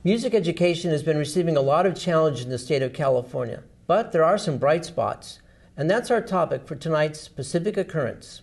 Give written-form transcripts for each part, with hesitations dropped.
Music education has been receiving a lot of challenge in the state of California, but there are some bright spots, and that's our topic for tonight's Pacifica Currents.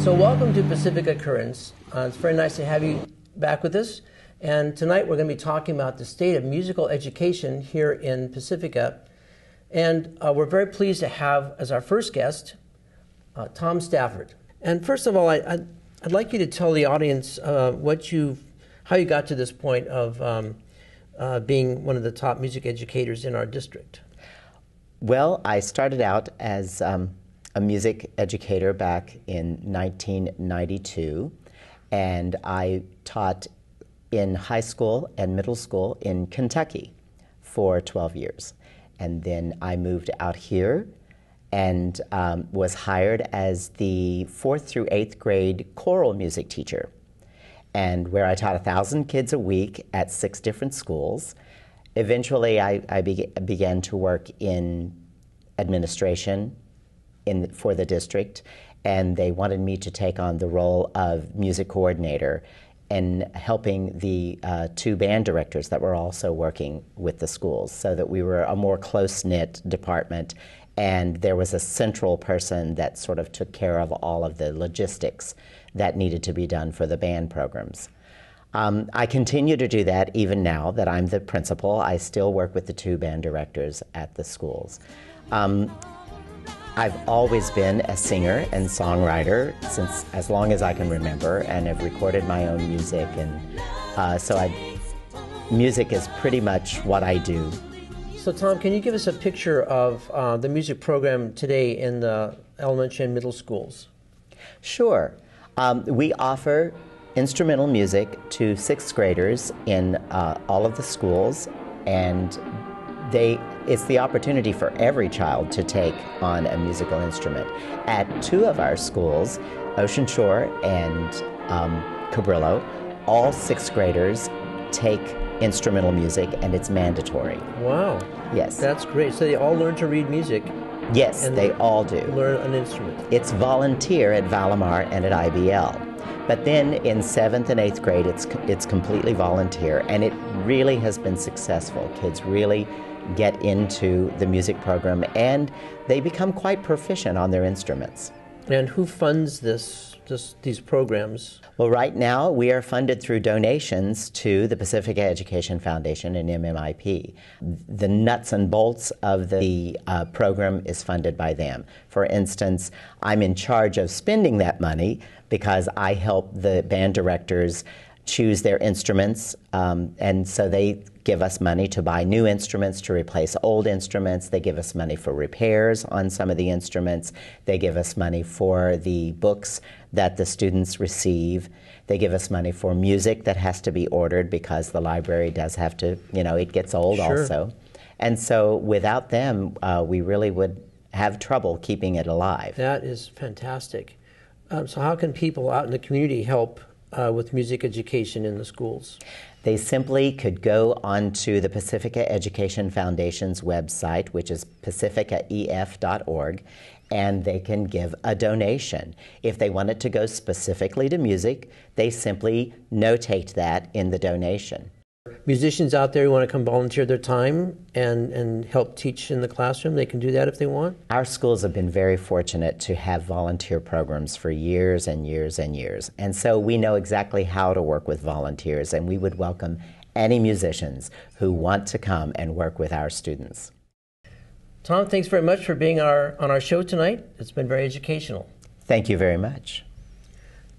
Welcome to Pacifica Currents. It's very nice to have you back with us. And tonight we're going to be talking about the state of musical education here in Pacifica. And we're very pleased to have as our first guest, Tom Stafford. And first of all, I'd like you to tell the audience how you got to this point of being one of the top music educators in our district. Well, I started out as a music educator back in 1992, and I taught in high school and middle school in Kentucky for 12 years. And then I moved out here and was hired as the 4th through 8th grade choral music teacher, and where I taught 1,000 kids a week at 6 different schools. Eventually, I began to work in administration for the district, and they wanted me to take on the role of music coordinator and helping the 2 band directors that were also working with the schools, so that we were a more close-knit department, and there was a central person that sort of took care of all of the logistics that needed to be done for the band programs. I continue to do that even now that I'm the principal. I still work with the 2 band directors at the schools. I've always been a singer and songwriter since as long as I can remember, and have recorded my own music, and music is pretty much what I do. So Tom, can you give us a picture of the music program today in the elementary and middle schools? Sure. We offer instrumental music to 6th graders in all of the schools, and it's the opportunity for every child to take on a musical instrument. At 2 of our schools, Ocean Shore and Cabrillo, all 6th graders take instrumental music, and it's mandatory. Wow. Yes. That's great. So they all learn to read music? Yes, they all do. Learn an instrument. It's volunteer at Valimar and at IBL. But then in 7th and 8th grade, it's completely volunteer, and it really has been successful. Kids really get into the music program, and they become quite proficient on their instruments. And who funds these programs? Well, right now we are funded through donations to the Pacifica Education Foundation and MMIP. The nuts and bolts of the program is funded by them. For instance, I'm in charge of spending that money because I help the band directors choose their instruments, and so they give us money to buy new instruments, to replace old instruments. They give us money for repairs on some of the instruments. They give us money for the books that the students receive. They give us money for music that has to be ordered because the library does have to, it gets old. Sure. Also. And so without them, we really would have trouble keeping it alive. That is fantastic. So how can people out in the community help with music education in the schools? They simply could go onto the Pacifica Education Foundation's website, which is pacificaef.org, and they can give a donation. If they want it to go specifically to music, they simply notate that in the donation. Musicians out there who want to come volunteer their time and help teach in the classroom, they can do that if they want? Our schools have been very fortunate to have volunteer programs for years and years and years. And so we know exactly how to work with volunteers, and we would welcome any musicians who want to come and work with our students. Tom, thanks very much for being on our show tonight. It's been very educational. Thank you very much.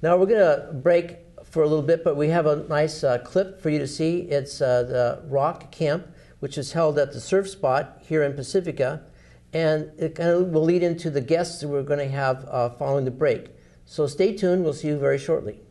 Now we're going to break for a little bit, but we have a nice clip for you to see. It's the rock camp, which is held at the Surf Spot here in Pacifica, and it kind of will lead into the guests that we're going to have following the break. So stay tuned. We'll see you very shortly.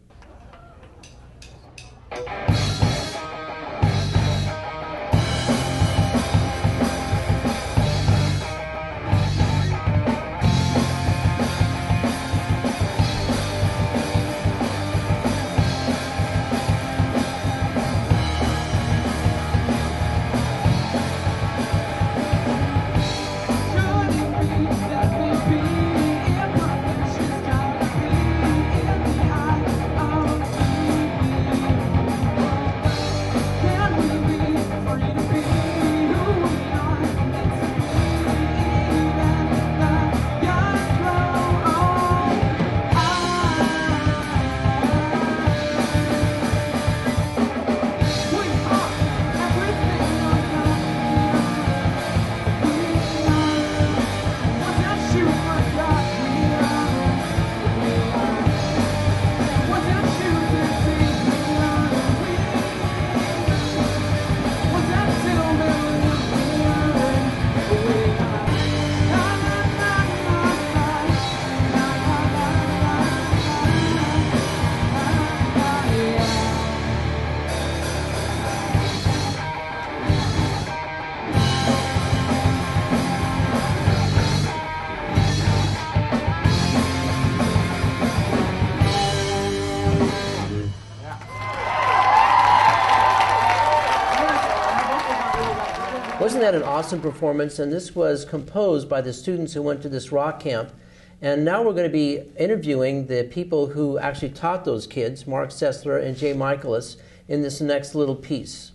Wasn't that an awesome performance? And this was composed by the students who went to this rock camp. And now we're going to be interviewing the people who actually taught those kids, Mark Sessler and J. Michaelis, in this next little piece.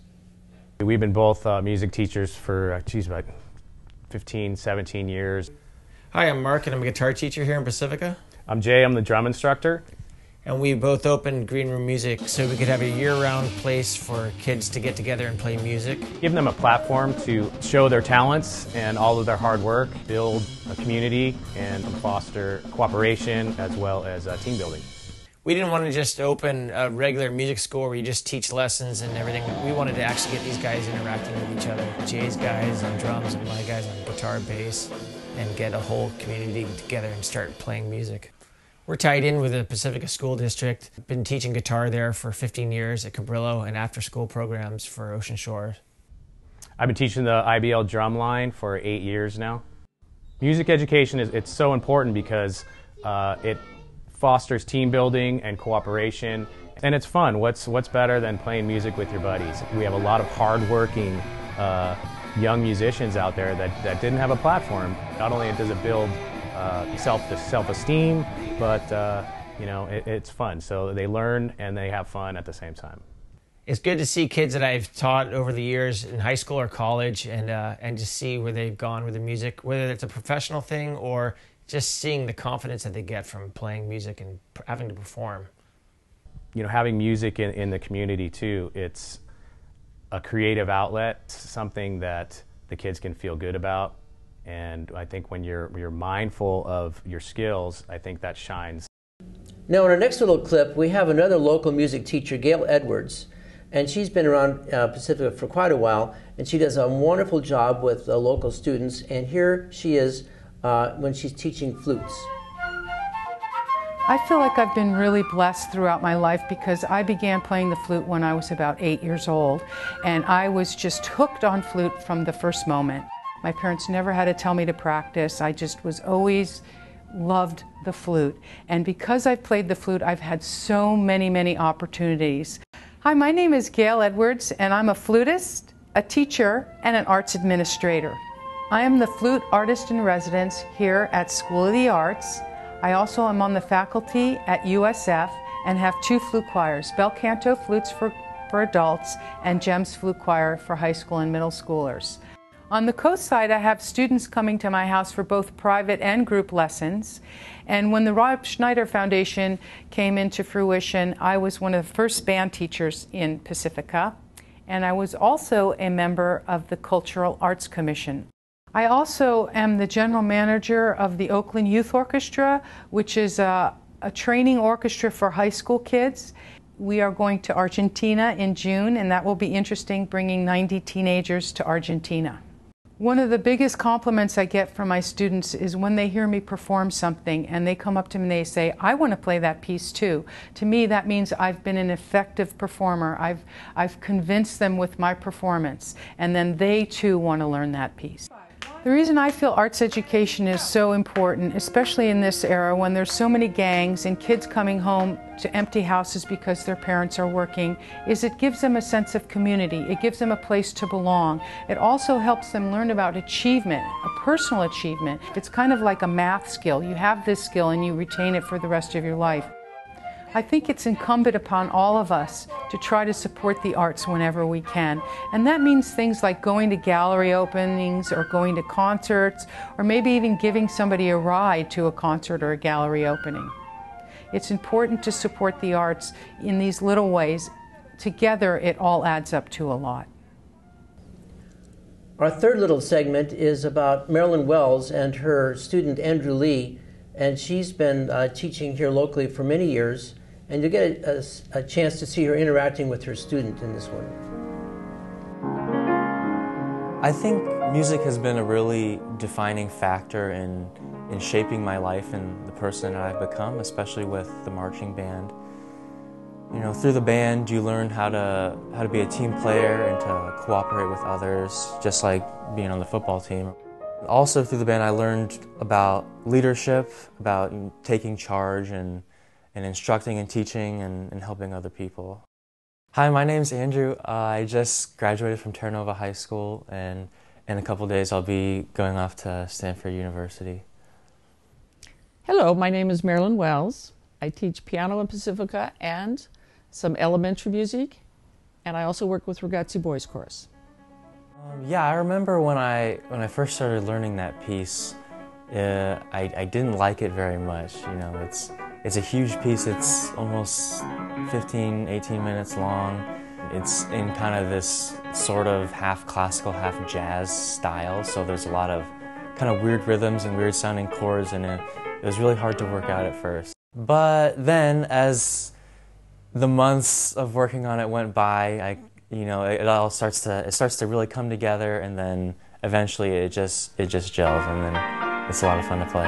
We've been both music teachers for, about 15, 17 years. Hi, I'm Mark, and I'm a guitar teacher here in Pacifica. I'm Jay, I'm the drum instructor. And we both opened Green Room Music so we could have a year-round place for kids to get together and play music. Give them a platform to show their talents and all of their hard work, build a community, and foster cooperation as well as team building. We didn't want to just open a regular music school where you just teach lessons and everything. We wanted to actually get these guys interacting with each other. Jay's guys on drums and my guys on guitar, bass, and get a whole community together and start playing music. We're tied in with the Pacifica School District. Been teaching guitar there for 15 years at Cabrillo and after-school programs for Ocean Shore. I've been teaching the IBL drum line for 8 years now. Music education it's so important because it fosters team building and cooperation, and it's fun. What's better than playing music with your buddies? We have a lot of hard-working young musicians out there that didn't have a platform. Not only does it build self-esteem, but it's fun. So they learn and they have fun at the same time. It's good to see kids that I've taught over the years in high school or college, and just see where they've gone with the music, whether it's a professional thing or just seeing the confidence that they get from playing music and having to perform. Having music in the community too, it's a creative outlet, something that the kids can feel good about. And I think when you're mindful of your skills, I think that shines. Now in our next little clip, we have another local music teacher, Gail Edwards, and she's been around Pacifica for quite a while, and she does a wonderful job with local students, and here she is when she's teaching flutes. I feel like I've been really blessed throughout my life because I began playing the flute when I was about 8 years old, and I was just hooked on flute from the first moment. My parents never had to tell me to practice. I just was always loved the flute. And because I've played the flute, I've had so many opportunities. Hi, my name is Gail Edwards, and I'm a flutist, a teacher, and an arts administrator. I am the flute artist in residence here at School of the Arts. I also am on the faculty at USF and have 2 flute choirs, bel canto flutes for adults and GEMS flute choir for high school and middle schoolers. On the coast side, I have students coming to my house for both private and group lessons. And when the Schneider Foundation came into fruition, I was one of the first band teachers in Pacifica. And I was also a member of the Cultural Arts Commission. I also am the general manager of the Oakland Youth Orchestra, which is a training orchestra for high school kids. We are going to Argentina in June, and that will be interesting, bringing 90 teenagers to Argentina. One of the biggest compliments I get from my students is when they hear me perform something and they come up to me and they say, I want to play that piece too. To me, that means I've been an effective performer. I've convinced them with my performance, and then they too want to learn that piece. The reason I feel arts education is so important, especially in this era when there's so many gangs and kids coming home to empty houses because their parents are working, is it gives them a sense of community. It gives them a place to belong. It also helps them learn about achievement, a personal achievement. It's kind of like a math skill. You have this skill and you retain it for the rest of your life. I think it's incumbent upon all of us to try to support the arts whenever we can. And that means things like going to gallery openings or going to concerts, or maybe even giving somebody a ride to a concert or a gallery opening. It's important to support the arts in these little ways. Together, it all adds up to a lot. Our third little segment is about Marilyn Wells and her student Andrew Lee, and she's been teaching here locally for many years. And you'll get a chance to see her interacting with her student in this one. I think music has been a really defining factor in shaping my life and the person that I've become, especially with the marching band. You know, through the band you learn how to be a team player and to cooperate with others, just like being on the football team. Also through the band I learned about leadership, about taking charge and instructing and teaching and helping other people. Hi, my name's Andrew. I just graduated from Terra High School, and in a couple days I'll be going off to Stanford University. Hello, my name is Marilyn Wells. I teach piano in Pacifica and some elementary music, and I also work with Ragazzi Boys Chorus. Yeah, I remember when I first started learning that piece, I didn't like it very much. You know, it's a huge piece. It's almost 15, 18 minutes long. It's in kind of this sort of half classical, half jazz style, so there's a lot of kind of weird rhythms and weird sounding chords, and it was really hard to work out at first. But then as the months of working on it went by, it starts to really come together, and then eventually it just gels, and then it's a lot of fun to play.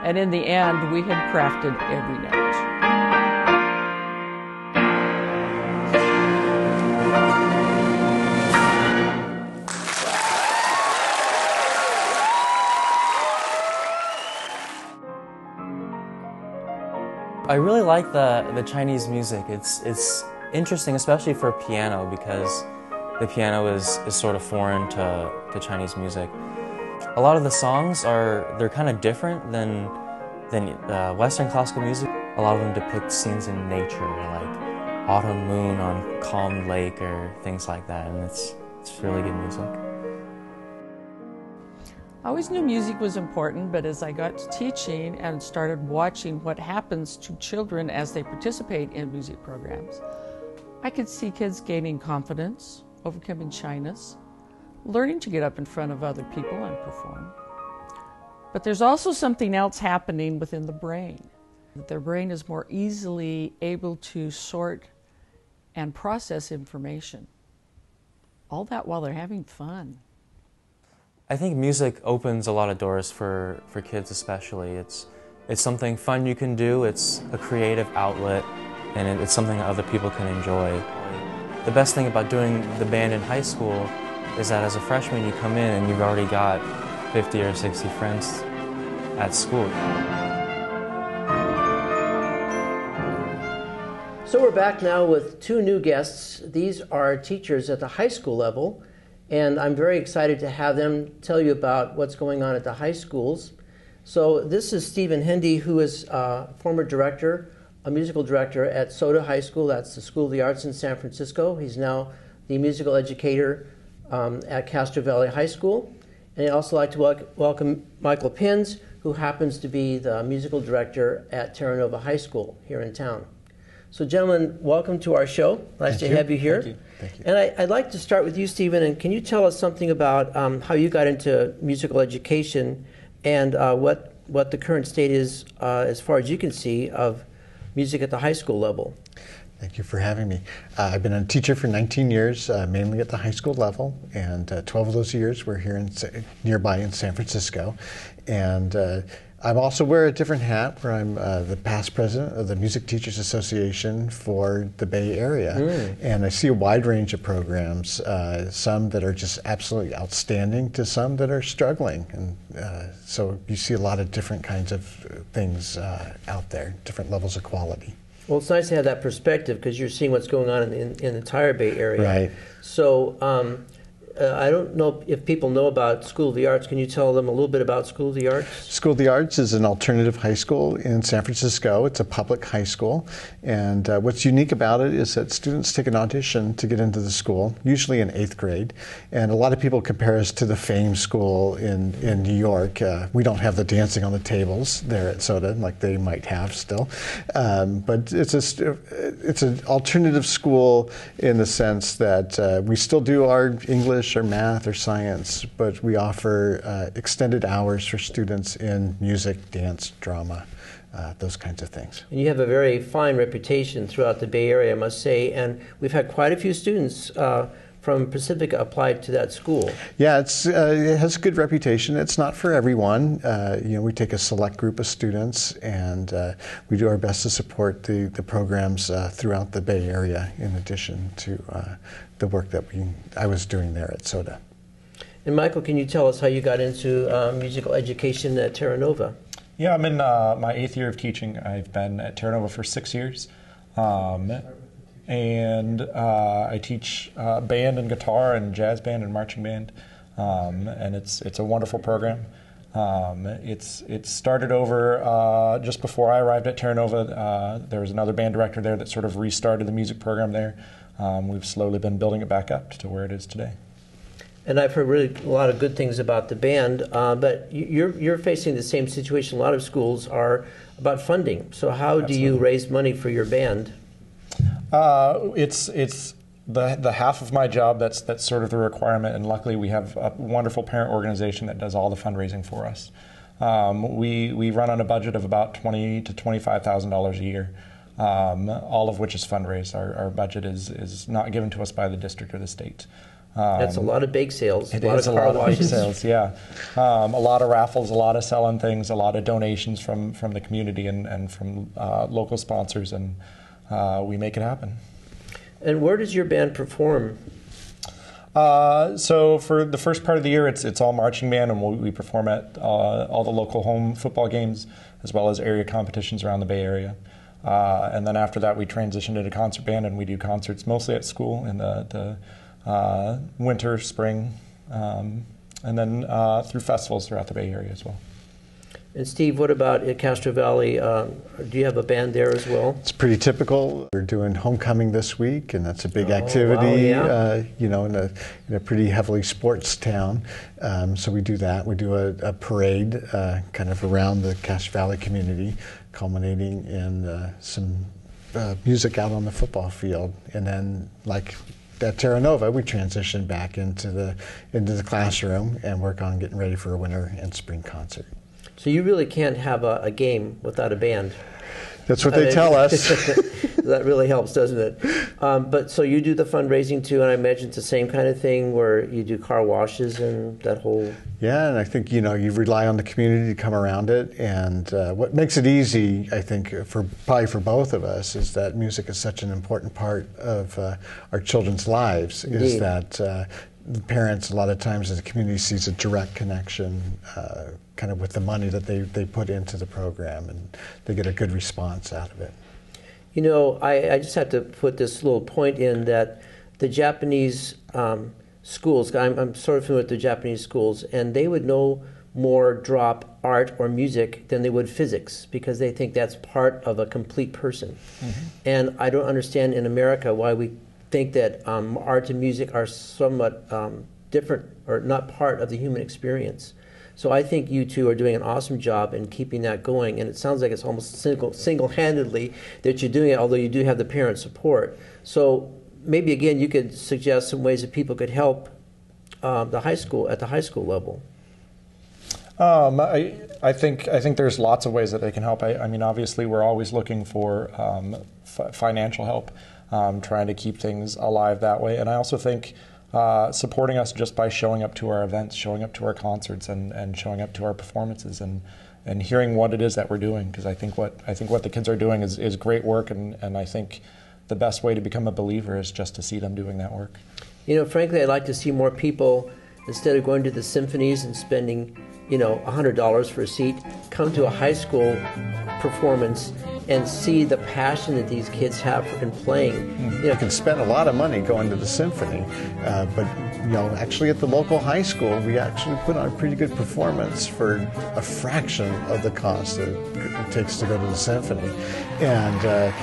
And in the end, we had crafted every note. I really like the Chinese music. It's interesting, especially for piano, because the piano is sort of foreign to Chinese music. A lot of the songs they're kind of different than Western classical music. A lot of them depict scenes in nature, like autumn moon on calm lake or things like that, and it's really good music. I always knew music was important, but as I got to teaching and started watching what happens to children as they participate in music programs, I could see kids gaining confidence, overcoming shyness, learning to get up in front of other people and perform. But there's also something else happening within the brain. Their brain is more easily able to sort and process information. All that while they're having fun. I think music opens a lot of doors for kids especially. It's something fun you can do, it's a creative outlet, and it's something that other people can enjoy. The best thing about doing the band in high school is that as a freshman you come in and you've already got 50 or 60 friends at school. So we're back now with two new guests. These are teachers at the high school level, and I'm very excited to have them tell you about what's going on at the high schools. So this is Stephen Hendee, who is former director, a musical director at Soda High School. That's the School of the Arts in San Francisco. He's now the musical educator at Castro Valley High School. And I'd also like to welcome Michael Pins, who happens to be the musical director at Terra Nova High School here in town. So gentlemen, welcome to our show. Nice to have you here. Thank you. Thank you. And I'd like to start with you, Stephen, and can you tell us something about how you got into musical education and what the current state is, as far as you can see, of music at the high school level? Thank you for having me. I've been a teacher for 19 years, mainly at the high school level, and 12 of those years were here nearby in San Francisco. And I also wear a different hat, where I'm the past president of the Music Teachers Association for the Bay Area. And I see a wide range of programs, some that are just absolutely outstanding to some that are struggling. And so you see a lot of different kinds of things out there, different levels of quality. Well, it's nice to have that perspective because you're seeing what's going on in the entire Bay Area. Right. So I don't know if people know about School of the Arts. Can you tell them a little bit about School of the Arts? School of the Arts is an alternative high school in San Francisco. It's a public high school. And what's unique about it is that students take an audition to get into the school, usually in 8th grade. And a lot of people compare us to the Fame School in New York. We don't have the dancing on the tables there at SOTA like they might have still. But it's an alternative school in the sense that we still do our English or math or science, but we offer extended hours for students in music, dance, drama, those kinds of things. And you have a very fine reputation throughout the Bay Area, I must say, and we've had quite a few students from Pacifica apply to that school. Yeah, it has a good reputation. It's not for everyone. We take a select group of students, and we do our best to support the programs throughout the Bay Area, in addition to the work that I was doing there at SOTA. And Michael, can you tell us how you got into musical education at Terra Nova? Yeah, I'm in my 8th year of teaching. I've been at Terra Nova for 6 years. And I teach band and guitar and jazz band and marching band, and it's a wonderful program. It started over just before I arrived at Terra Nova. There was another band director there that sort of restarted the music program there. We've slowly been building it back up to where it is today. And I've heard really a lot of good things about the band, but you're facing the same situation a lot of schools are about funding. So how do you raise money for your band? It's the half of my job that's sort of the requirement, and luckily we have a wonderful parent organization that does all the fundraising for us. We run on a budget of about $20,000 to $25,000 a year, all of which is fundraised. Our budget is not given to us by the district or the state. That's a lot of bake sales. It is a lot of bake sales, yeah. A lot of raffles, a lot of selling things, a lot of donations from the community and from local sponsors, and we make it happen. And where does your band perform? So for the first part of the year, it's all marching band, and we perform at all the local home football games, as well as area competitions around the Bay Area. And then after that, we transitioned into concert band, and we do concerts mostly at school in the winter, spring, and then through festivals throughout the Bay Area as well. And Steve, what about at Castro Valley? Do you have a band there as well? It's pretty typical. We're doing homecoming this week, and that's a big activity. Wow, yeah. In a pretty heavily sports town. So we do that. We do a parade kind of around the Castro Valley community, culminating in some music out on the football field, and then like at Terra Nova, we transition back into the classroom and work on getting ready for a winter and spring concert. So you really can't have a game without a band. That's what they tell us. That really helps, doesn't it? But so you do the fundraising too, and I imagine it's the same kind of thing where you do car washes and that whole... Yeah, and I think, you rely on the community to come around it, and what makes it easy, I think, probably for both of us, is that music is such an important part of our children's lives. Indeed. Is that the parents, a lot of times, as the community sees a direct connection kind of with the money that they put into the program, and they get a good response out of it. I just have to put this little point in that the Japanese schools, I'm sort of familiar with the Japanese schools, and they would no more drop art or music than they would physics, because they think that's part of a complete person. Mm-hmm. And I don't understand in America why we think that art and music are somewhat different or not part of the human experience. So I think you two are doing an awesome job in keeping that going, and it sounds like it's almost single-handedly that you're doing it, although you do have the parent support. So maybe again you could suggest some ways that people could help the high school at the high school level. I think there's lots of ways that they can help. I mean, obviously, we're always looking for financial help. trying to keep things alive that way. And I also think supporting us just by showing up to our events, showing up to our concerts, and showing up to our performances, and hearing what it is that we're doing. Because I think what the kids are doing is great work, and I think the best way to become a believer is just to see them doing that work. You know, frankly, I'd like to see more people, instead of going to the symphonies and spending, $100 for a seat, come to a high school performance and see the passion that these kids have in playing. You can spend a lot of money going to the symphony, but actually at the local high school, we actually put on a pretty good performance for a fraction of the cost that it takes to go to the symphony. And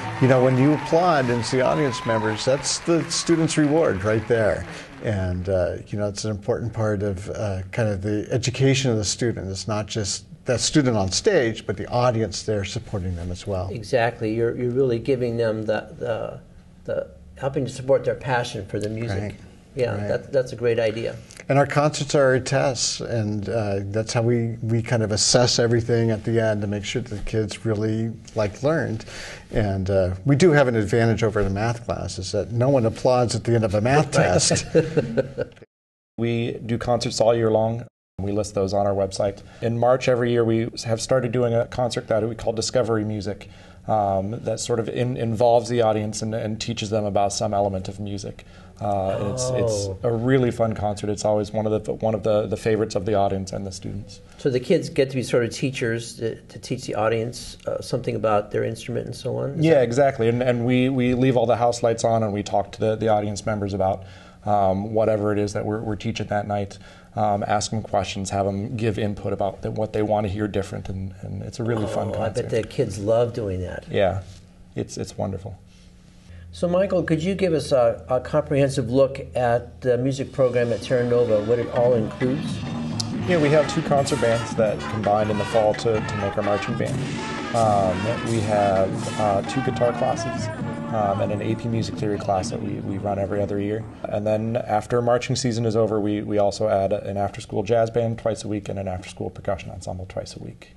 when you applaud and see audience members, that's the student's reward right there. And it's an important part of kind of the education of the student. It's not just that student on stage, but the audience there supporting them as well. Exactly. You're really giving them the helping to support their passion for the music. Right. Yeah, right. That's a great idea. And our concerts are our tests, and that's how we kind of assess everything at the end to make sure that the kids really learned. And we do have an advantage over the math class, is that no one applauds at the end of a math test. We do concerts all year long. We list those on our website. In March every year, we have started doing a concert that we call Discovery Music, that sort of involves the audience and teaches them about some element of music. It's a really fun concert. It's always one of the favorites of the audience and the students. So the kids get to be sort of teachers to teach the audience something about their instrument and so on? Yeah, exactly. And we leave all the house lights on, and we talk to the audience members about whatever it is that we're teaching that night. Ask them questions, have them give input about what they want to hear different, and it's a really fun concert. I bet the kids love doing that. Yeah, it's wonderful. So Michael, could you give us a comprehensive look at the music program at Terra Nova, what it all includes? Yeah, we have 2 concert bands that combined in the fall to make our marching band. We have 2 guitar classes and an AP Music Theory class that we run every other year. And then after marching season is over, we also add an after-school jazz band twice a week and an after-school percussion ensemble twice a week.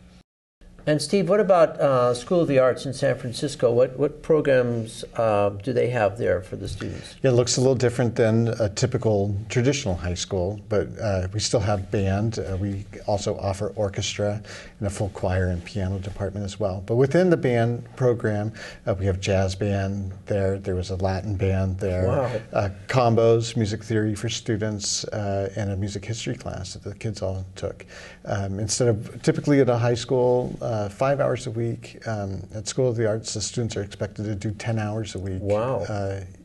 And Steve, what about School of the Arts in San Francisco? What programs do they have there for the students? Yeah, it looks a little different than a typical traditional high school, but we still have band. We also offer orchestra and a full choir and piano department as well. But within the band program, we have jazz band there. There was a Latin band there. Wow. Combos, music theory for students, and a music history class that the kids all took. Instead of typically at a high school, 5 hours a week. At School of the Arts, the students are expected to do 10 hours a week. Wow.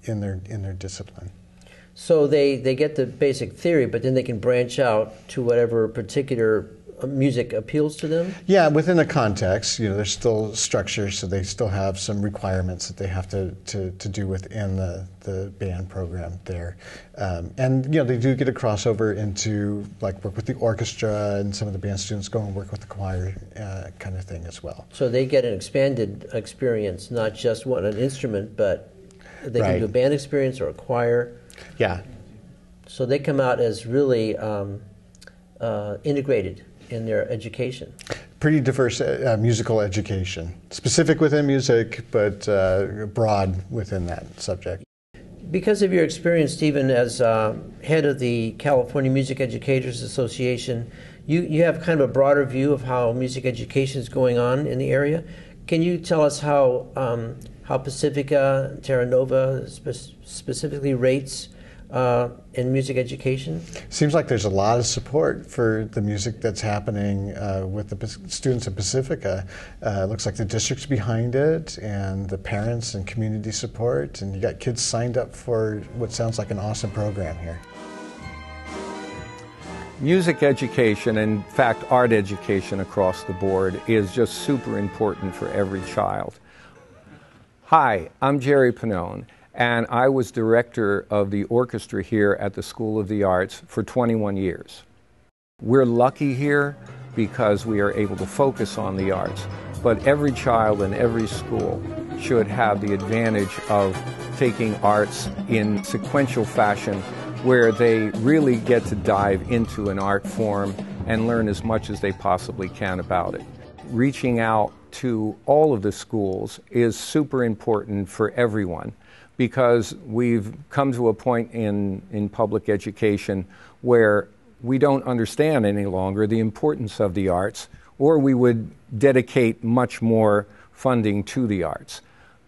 In their discipline. So they get the basic theory, but then they can branch out to whatever particular music appeals to them? Yeah, within the context, there's still structure, so they still have some requirements that they have to do within the band program there. And they do get a crossover into work with the orchestra, and some of the band students go and work with the choir kind of thing as well. So they get an expanded experience, not just an instrument, but they can do a band experience or a choir. Yeah. So they come out as really integrated in their education. Pretty diverse musical education, specific within music, but broad within that subject. Because of your experience, Stephen, as head of the California Music Educators Association, you have kind of a broader view of how music education is going on in the area. Can you tell us how Pacifica, Terra Nova specifically rates in music education? Seems like there's a lot of support for the music that's happening with the students at Pacifica. Looks like the district's behind it, and the parents and community support, and you got kids signed up for what sounds like an awesome program here. Music education, in fact art education across the board, is just super important for every child. Hi, I'm Jerry Pannone, and I was director of the orchestra here at the School of the Arts for 21 years. We're lucky here because we are able to focus on the arts, but every child in every school should have the advantage of taking arts in sequential fashion, where they really get to dive into an art form and learn as much as they possibly can about it. Reaching out to all of the schools is super important for everyone, because we've come to a point in public education where we don't understand any longer the importance of the arts, or we would dedicate much more funding to the arts.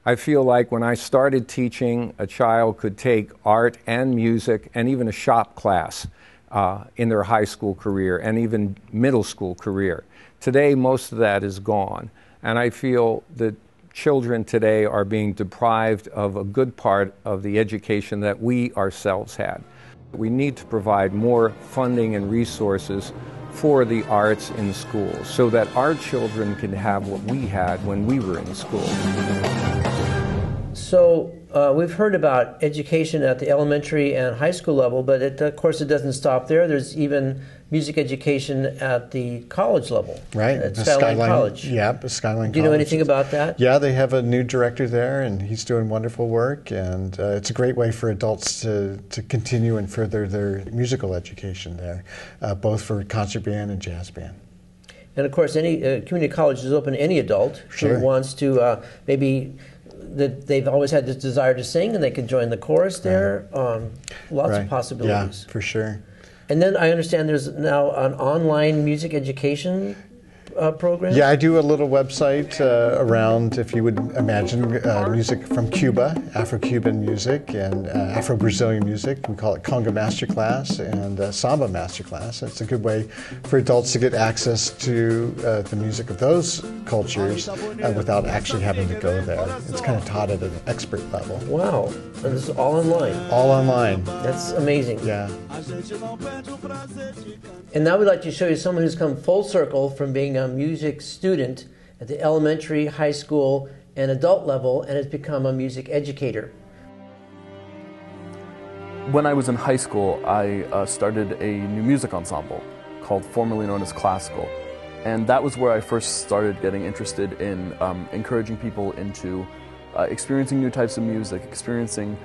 I feel like when I started teaching, a child could take art and music and even a shop class in their high school career and even middle school career. Today, most of that is gone, and I feel that children today are being deprived of a good part of the education that we ourselves had. We need to provide more funding and resources for the arts in schools so that our children can have what we had when we were in school. So we've heard about education at the elementary and high school level, but of course it doesn't stop there. There's even music education at the college level. Right. At Skyline College. Yeah, Skyline College. Do you know anything about that? Yeah, they have a new director there, and he's doing wonderful work, and it's a great way for adults to continue and further their musical education there, both for concert band and jazz band. And of course, any community college is open to any adult who wants to maybe that they've always had this desire to sing, and they can join the chorus there. Lots of possibilities. Yeah, for sure. And then I understand there's now an online music education program? Yeah, I do a little website around, if you would imagine, music from Cuba, Afro-Cuban music and Afro-Brazilian music. We call it Conga Masterclass and Samba Masterclass. It's a good way for adults to get access to the music of those cultures without actually having to go there. It's kind of taught at an expert level. Wow. And this is all online? All online. That's amazing. Yeah. And now we'd like to show you someone who's come full circle from being a music student at the elementary, high school, and adult level, and has become a music educator. When I was in high school, I started a new music ensemble called formerly known as Classical. And that was where I first started getting interested in encouraging people into experiencing new types of music, experiencing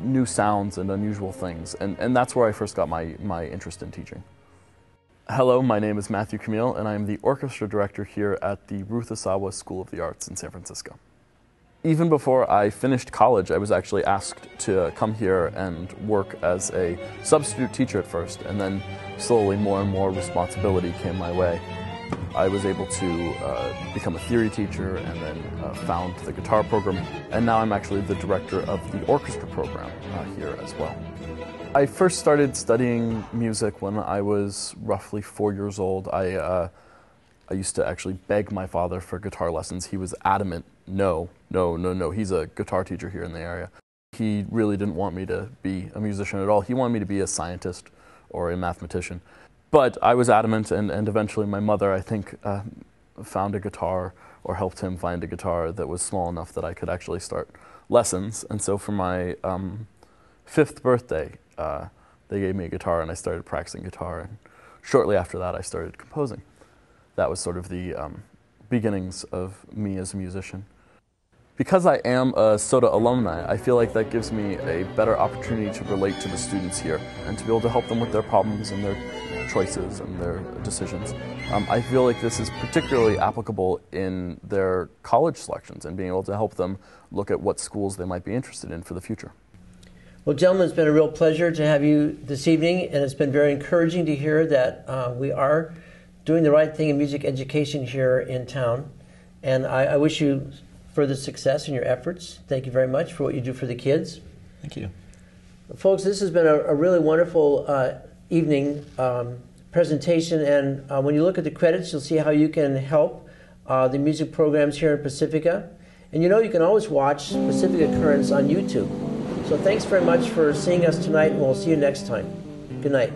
new sounds and unusual things. And that's where I first got my interest in teaching. Hello, my name is Matthew Cmiel, and I'm the orchestra director here at the Ruth Asawa School of the Arts in San Francisco. Even before I finished college, I was actually asked to come here and work as a substitute teacher at first, and then slowly more and more responsibility came my way. I was able to become a theory teacher and then found the guitar program, and now I'm actually the director of the orchestra program here as well. I first started studying music when I was roughly 4 years old. I used to actually beg my father for guitar lessons. He was adamant, no. He's a guitar teacher here in the area. He really didn't want me to be a musician at all. He wanted me to be a scientist or a mathematician. But I was adamant, and eventually my mother, I think, found a guitar or helped him find a guitar that was small enough that I could actually start lessons. And so for my 5th birthday, they gave me a guitar and I started practicing guitar, and shortly after that I started composing. That was sort of the beginnings of me as a musician. Because I am a SOTA alumni, I feel like that gives me a better opportunity to relate to the students here and to be able to help them with their problems and their choices and their decisions. I feel like this is particularly applicable in their college selections and being able to help them look at what schools they might be interested in for the future. Well, gentlemen, it's been a real pleasure to have you this evening, and it's been very encouraging to hear that we are doing the right thing in music education here in town. And I wish you further success in your efforts. Thank you very much for what you do for the kids. Thank you. Folks, this has been a really wonderful evening presentation, and when you look at the credits, you'll see how you can help the music programs here in Pacifica. And you know you can always watch Pacifica Currents on YouTube. So thanks very much for seeing us tonight, and we'll see you next time. Good night.